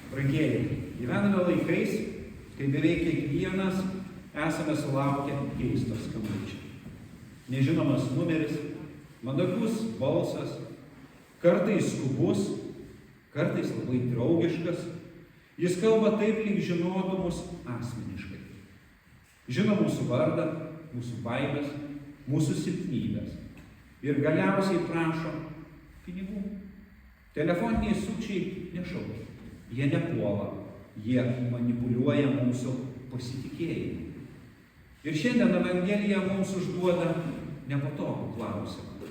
Brangieji, gyvename laikais, kai beveik kiekvienas esame sulaukę keisto skambučio. Nežinomas numeris, mandagus balsas, kartais skubus, kartais labai draugiškas. Jis kalba taip, lyg žinotų mus asmeniškai. Žino mūsų vardą, mūsų baimės, mūsų silpnybės. Ir galiausiai prašo pinigų. Telefoniniai sukčiai nešaukia. Jie nepuola, jie manipuliuoja mūsų pasitikėjimu. Ir šiandien Evangelija mums užduoda nepatogų klausimą.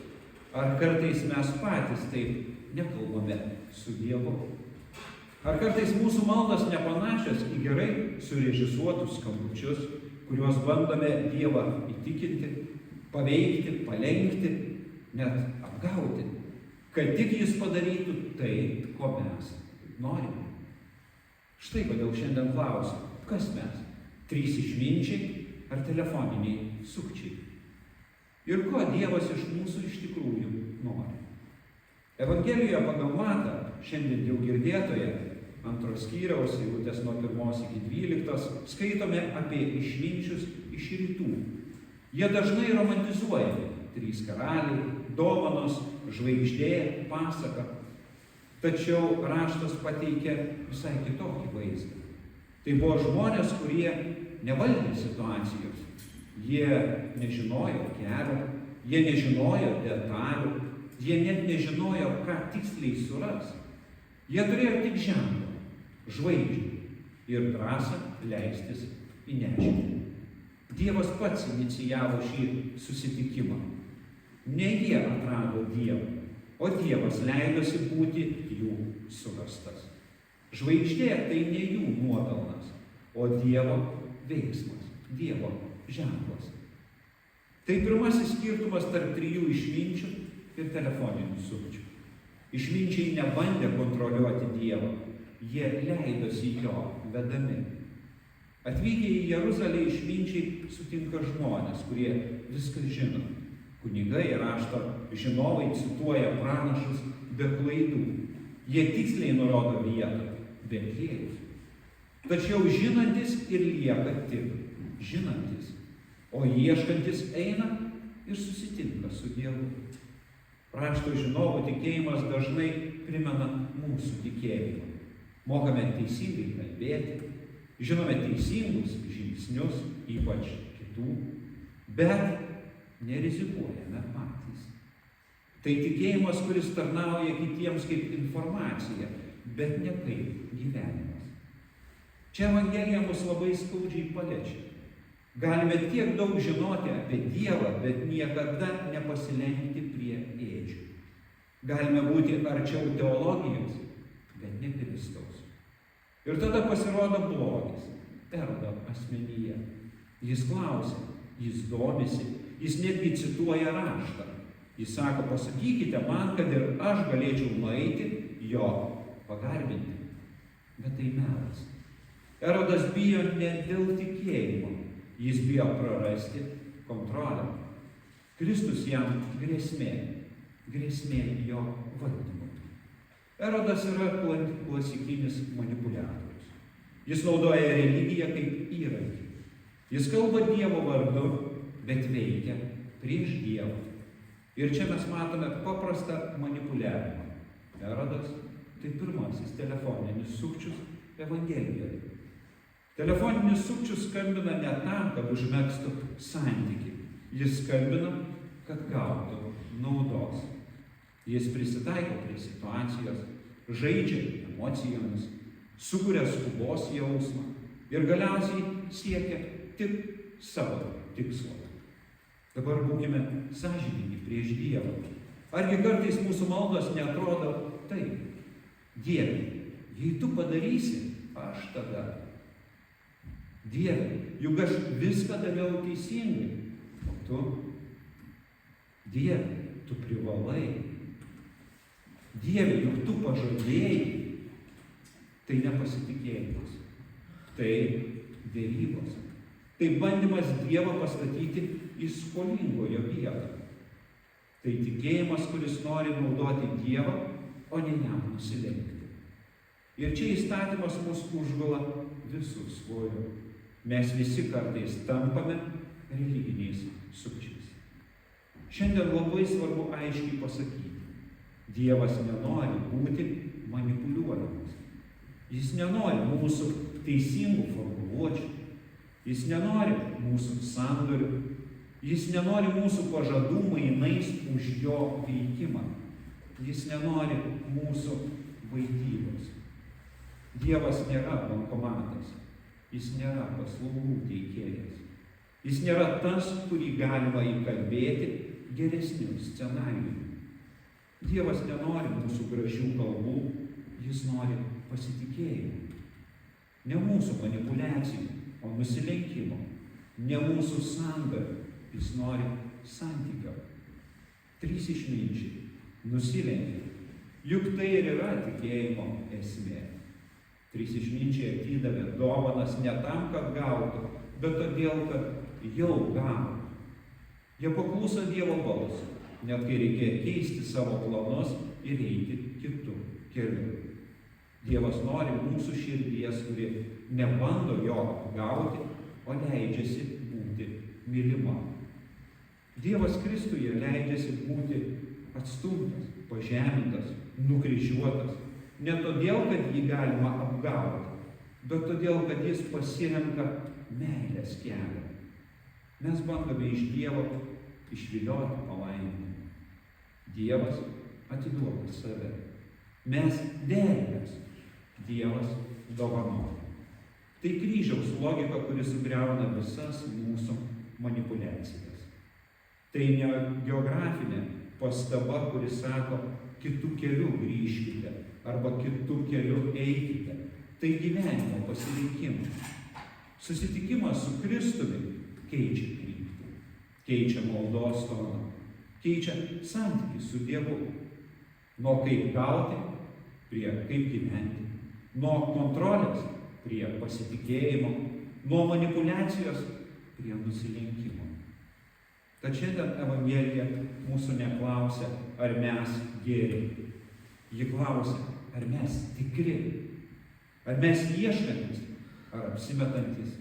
Ar kartais mes patys taip nekalbame su Dievu? Ar kartais mūsų maldos nepanašios į gerai surežisuotus skambučius, kuriuos bandome Dievą įtikinti, paveikti, palenkti, net apgauti, kad tik Jis padarytų tai, ko mes norime? Štai kodėl šiandien klausiu, kas mes? 3 išminčiai ar telefoniniai sukčiai? Ir ko Dievas iš mūsų iš tikrųjų nori? Evangelijoje pagal Matą, šiandien jau girdėtoje, 2 skyriaus, eilutės nuo 1 iki 12, skaitome apie išminčius iš rytų. Jie dažnai romantizuojami: 3 karaliai, dovanos, žvaigždė, pasaka. Tačiau raštas pateikia visai kitokį vaizdą. Tai buvo žmonės, kurie nevaldė situacijos. Jie nežinojo kelio, jie nežinojo detalių, jie net nežinojo, ką tiksliai suras. Jie turėjo tik ženklą, žvaigždę ir drąsą leistis į nežinią. Dievas pats inicijavo šį susitikimą. Ne jie atrado Dievą, o Dievas leidosi būti jų surastas. Žvaigždė tai ne jų nuopelnas, o Dievo veiksmas, Dievo ženklas. Tai pirmasis skirtumas tarp 3 išminčių ir telefoninių sukčių. Išminčiai nebandė kontroliuoti Dievą, jie leidosi jo vedami. Atvykę į Jeruzalę išminčiai sutinka žmonės, kurie viską žino. Kunigai ir rašto žinovai cituoja pranašus be klaidų. Jie tiksliai nurodo vietą, Betliejus. Tačiau žinantis ir lieka tik žinantis, o ieškantis eina ir susitinka su Dievu. Rašto žinovų tikėjimas dažnai primena mūsų tikėjimą. Mokame teisingai kalbėti, žinome teisingus žingsnius, ypač kitų, bet nerizikuojame patys. Tai tikėjimas, kuris tarnauja kitiems kaip informacija, bet ne kaip gyvenimas. Čia Evangelija mus labai skaudžiai paliečia. Galime tiek daug žinoti apie Dievą, bet niekada nepasilenkti prie ėdžių. Galime būti arčiau teologijos, bet ne Kristaus. Ir tada pasirodo blogis, Erodo asmenyje. Jis klausia, jis domisi, jis netgi cituoja raštą. Jis sako: pasakykite man, kad ir aš galėčiau nueiti jo pagarbinti. Bet tai melas. Erodas bijo ne dėl tikėjimo, jis bijo prarasti kontrolę. Kristus jam grėsmė jo valdymui. Erodas yra klasikinis manipuliatorius. Jis naudoja religiją kaip įrankį. Jis kalba Dievo vardu, bet veikia prieš Dievą. Ir čia mes matome paprastą manipuliavimą. Erodas tai pirmasis telefoninis sukčius Evangelijoje. Telefoninis sukčius skambina ne tam, kad užmegztų santykį. Jis skambina, kad gautų naudos. Jis prisitaiko prie situacijos, žaidžia emocijomis, sukuria skubos jausmą ir galiausiai siekia tik savo tikslo. Dabar būkime sąžiningi prieš Dievą. Argi kartais mūsų maldos neatrodo taip: Dieve, jei tu padarysi, aš tada. Dieve, juk aš viską dariau teisingai, o tu? Dieve, tu privalai. Dieve, juk tu pažadėjai. Tai nepasitikėjimas, tai derybos. Tai bandymas Dievą pastatyti į skolingojo vietą. Tai tikėjimas, kuris nori naudoti Dievą, o ne jam nusilenkti. Ir čia įstatymas mus užgula visų svoriu. Mes visi kartais tampame religiniais sukčiais. Šiandien labai svarbu aiškiai pasakyti, Dievas nenori būti manipuliuojamas. Jis nenori mūsų teisingų formuluočių, jis nenori mūsų sandorių, jis nenori mūsų pažadų mainais už jo veikimą, jis nenori mūsų vaidybos. Dievas nėra bankomatas, jis nėra paslaugų teikėjas, jis nėra tas, kurį galima įkalbėti geresnių scenarijų. Dievas nenori mūsų gražių kalbų, jis nori pasitikėjimo. Ne mūsų manipuliacijų, o nusilenkimo. Ne mūsų sandorių, jis nori santykio. 3 išminčiai nusilenkė. Juk tai ir yra tikėjimo esmė. 3 išminčiai atidavė dovanas ne tam, kad gautų, bet todėl, kad jau gavo. Jie pakluso Dievo balsui, net kai reikėjo keisti savo planus ir eiti kitų kelių. Dievas nori mūsų širdies, kuri nebando jo gauti, o leidžiasi būti mylima. Dievas Kristuje leidžiasi būti atstumtas, pažemintas, nukryžiuotas. Ne todėl, kad jį galima apgauti, bet todėl, kad jis pasirenka meilės kelią. Mes bandome iš Dievo išvilioti palaimą. Dievas atiduoda save. Mes derinės. Dievas dovanoja. Tai kryžiaus logika, kuri sugriauna visas mūsų manipuliacijas. Tai ne geografinė pastaba, kuri sako, kitų kelių grįžkite arba kitų kelių eikite. Tai gyvenimo pasirinkimas. Susitikimas su Kristumi keičia kryptį, keičia maldos toną, keičia santykį su Dievu. Nuo kaip gauti prie kaip gyventi, nuo kontrolės prie pasitikėjimo, nuo manipuliacijos prie nusilenkimo. Tad šiandien Evangelija mūsų neklausia, ar mes geri. Ji klausia, ar mes tikri, ar mes ieškantis, ar apsimetantis,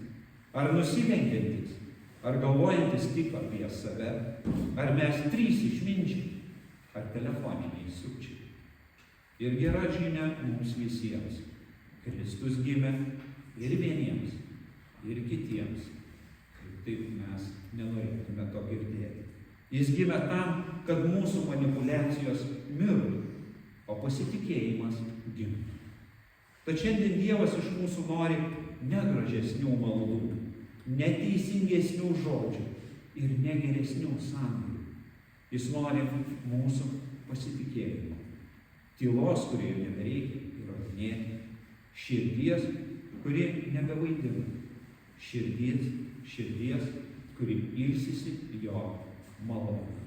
ar nusilenkiantis, ar galvojantis tik apie save, ar mes 3 išminčiai, ar telefoniniai sukčiai. Ir gera žinia mums visiems. Kristus gimė ir vieniems, ir kitiems. Ir taip mes nenorėtume to girdėti. Jis gimė tam, kad mūsų manipuliacijos mirtų, o pasitikėjimas gimtų. Tad šiandien Dievas iš mūsų nori negražesnių maldų, neteisingesnių žodžių ir negeresnių sandorių. Jis nori mūsų pasitikėjimo. Tylos, kurioje nebereikia įrodinėti. Širdies, kuri nebevaidina. Širdies, kuri ilsisi jo malonę.